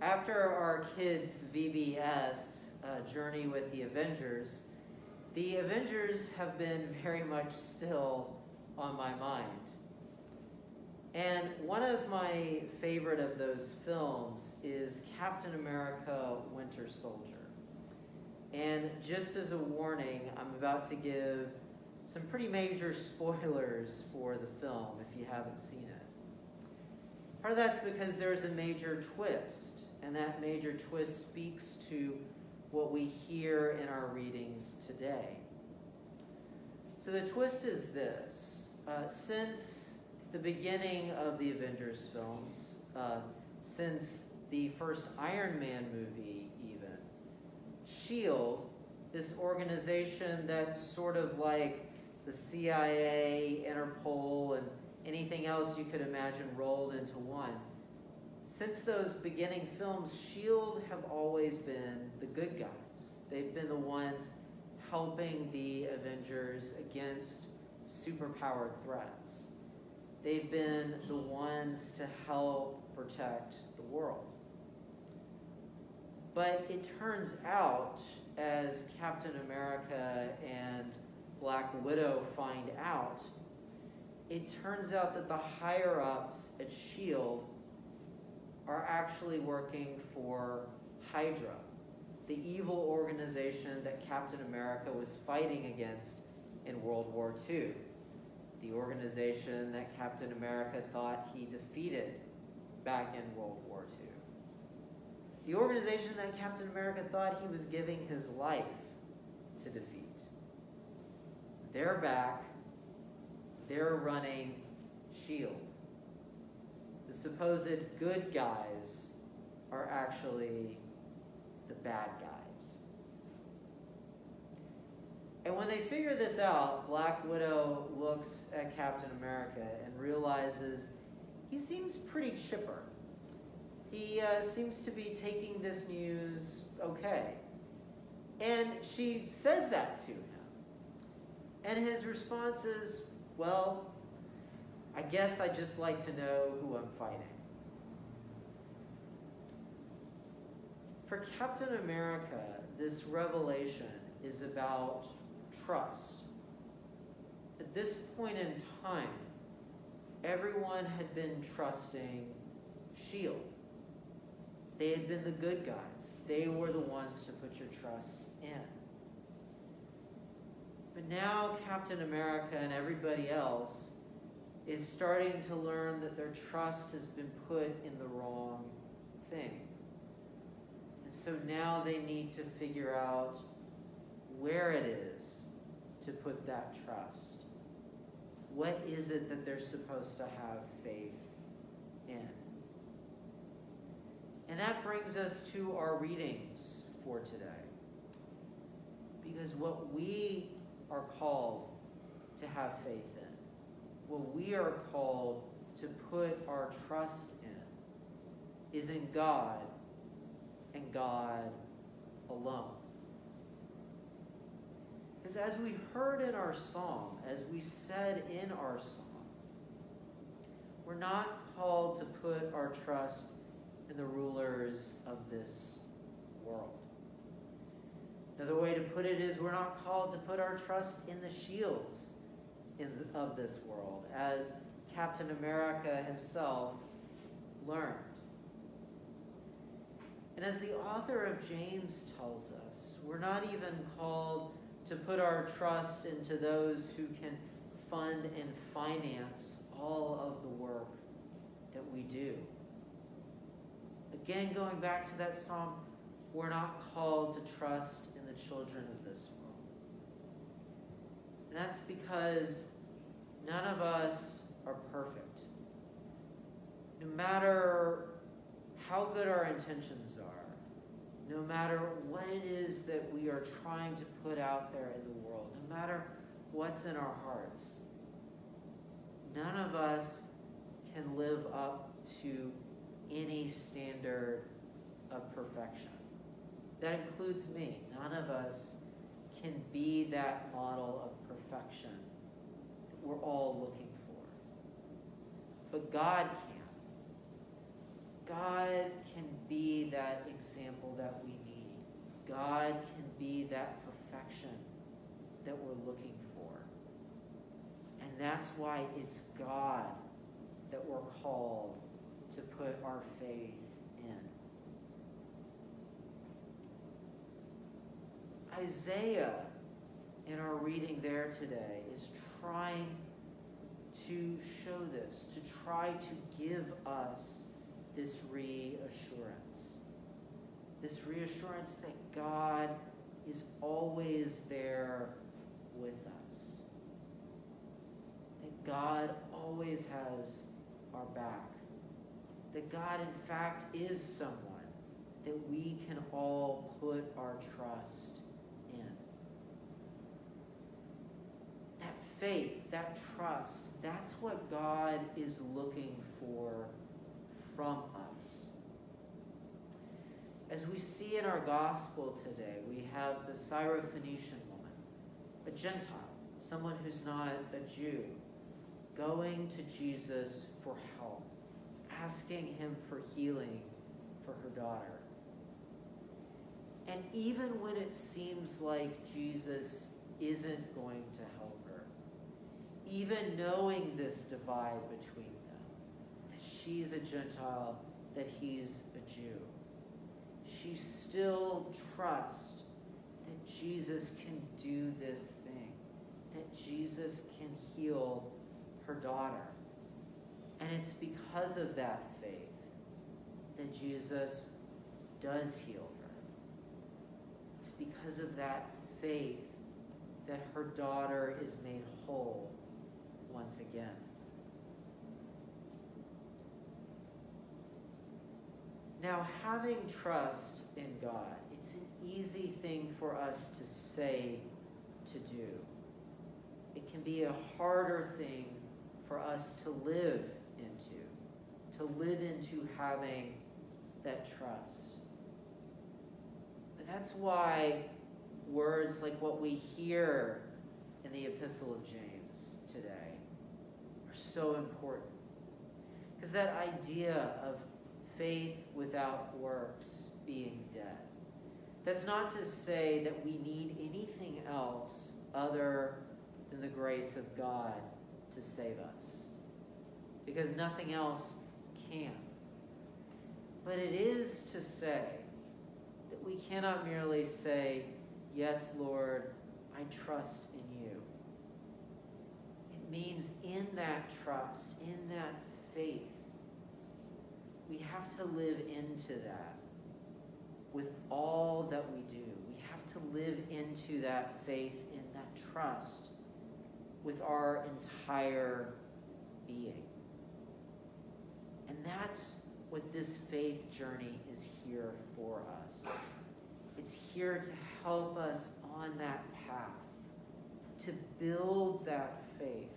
After our kids' VBS journey with the Avengers have been very much still on my mind. And one of my favorite of those films is Captain America: Winter Soldier. And just as a warning, I'm about to give some pretty major spoilers for the film if you haven't seen it. Part of that's because there's a major twist, and that major twist speaks to what we hear in our readings today. So the twist is this. Since the beginning of the Avengers films, since the first Iron Man movie even, S.H.I.E.L.D., this organization that's sort of like the CIA, Interpol, and anything else you could imagine rolled into one. Since those beginning films, S.H.I.E.L.D. have always been the good guys. They've been the ones helping the Avengers against superpowered threats. They've been the ones to help protect the world. But it turns out, as Captain America and Black Widow find out, it turns out that the higher-ups at S.H.I.E.L.D. are actually working for Hydra, the evil organization that Captain America was fighting against in World War II, the organization that Captain America thought he defeated back in World War II. The organization that Captain America thought he was giving his life to defeat. They're back. They're running S.H.I.E.L.D. The supposed good guys are actually the bad guys. And when they figure this out, Black Widow looks at Captain America and realizes he seems pretty chipper. He seems to be taking this news okay. And she says that to him. And his response is, well, I guess I'd just like to know who I'm fighting. For Captain America, this revelation is about trust. At this point in time, everyone had been trusting S.H.I.E.L.D. They had been the good guys. They were the ones to put your trust in. But now Captain America and everybody else is starting to learn that their trust has been put in the wrong thing. And so now they need to figure out where it is to put that trust. What is it that they're supposed to have faith in? And that brings us to our readings for today. Because what we are called to have faith in, what we are called to put our trust in, is in God and God alone. Because as we heard in our song, as we said in our song, we're not called to put our trust in the rulers of this world. Another way to put it is we're not called to put our trust in the shields of this world, as Captain America himself learned. And as the author of James tells us, we're not even called to put our trust into those who can fund and finance all of the work that we do. Again, going back to that psalm, we're not called to trust in the children of this world. And that's because none of us are perfect. No matter how good our intentions are, no matter what it is that we are trying to put out there in the world, no matter what's in our hearts, none of us can live up to any standard of perfection. That includes me. None of us can be that model of perfection that we're all looking for. But God can. God can be that example that we need. God can be that perfection that we're looking for. And that's why it's God that we're called to put our faith in. Isaiah, in our reading there today, is trying to show this, to try to give us this reassurance. This reassurance that God is always there with us. That God always has our back. That God, in fact, is someone that we can all put our trust in. That faith, that trust, that's what God is looking for from us. As we see in our gospel today, we have the Syrophoenician woman, a Gentile, someone who's not a Jew, going to Jesus for help, asking him for healing for her daughter. And even when it seems like Jesus isn't going to help her, even knowing this divide between them, that she's a Gentile, that he's a Jew, she still trusts that Jesus can do this thing, that Jesus can heal her daughter. And it's because of that faith that Jesus does heal her. It's because of that faith that her daughter is made whole once again. Now, having trust in God, it's an easy thing for us to say, to do. It can be a harder thing for us to live into having that trust. But that's why words like what we hear in the Epistle of James today are so important. Because that idea of faith without works being dead, that's not to say that we need anything else other than the grace of God to save us. Because nothing else can. But it is to say that we cannot merely say, yes, Lord, I trust in you. It means in that trust, in that faith, we have to live into that with all that we do. We have to live into that faith, in that trust, with our entire being. And that's what this faith journey is here for us. It's here to help us on that path, to build that faith,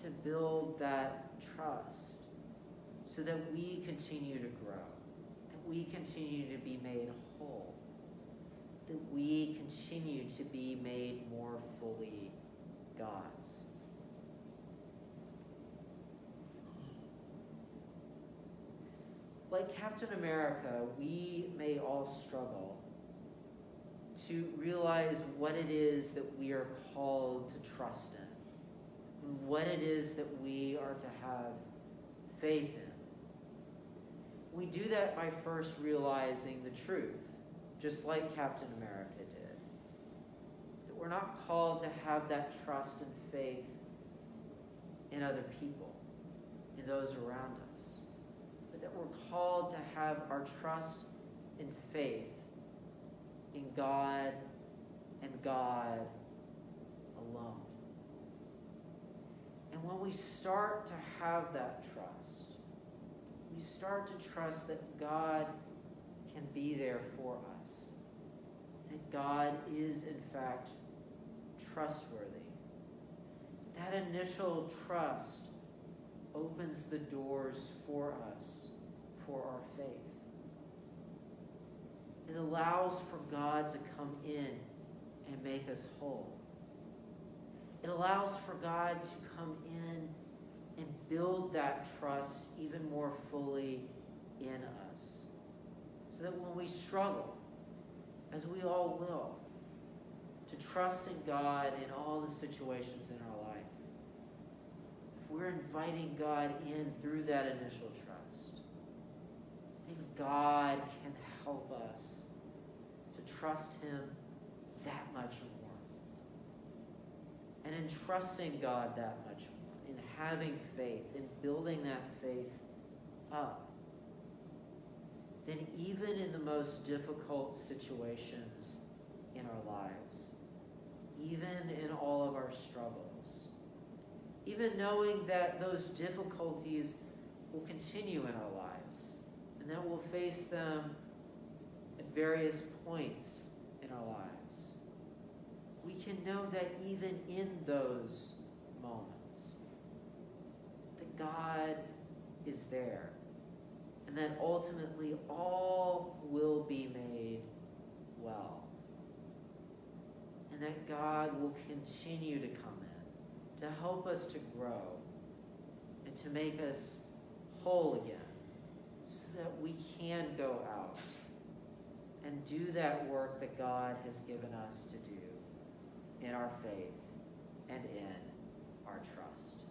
to build that trust, so that we continue to grow, that we continue to be made whole, that we continue to be made more fully God's. Like Captain America, we may all struggle to realize what it is that we are called to trust in, what it is that we are to have faith in. We do that by first realizing the truth, just like Captain America did. That we're not called to have that trust and faith in other people, in those around us, but that we're called to have our trust and faith in God and God alone. And when we start to have that trust, we start to trust that God can be there for us, that God is in fact trustworthy. That initial trust opens the doors for us, for our faith. It allows for God to come in and make us whole. It allows for God to come in and build that trust even more fully in us, so that when we struggle, as we all will, to trust in God in all the situations in our life, if we're inviting God in through that initial trust, then God can help us to trust Him that much more. And in trusting God that much more, in having faith, in building that faith up, then even in the most difficult situations in our lives, even in all of our struggles, even knowing that those difficulties will continue in our lives and that we'll face them at various points in our lives, we can know that even in those moments, that God is there, and that ultimately all will be made well. And that God will continue to come in to help us to grow and to make us whole again, so that we can go out and do that work that God has given us to do in our faith and in our trust.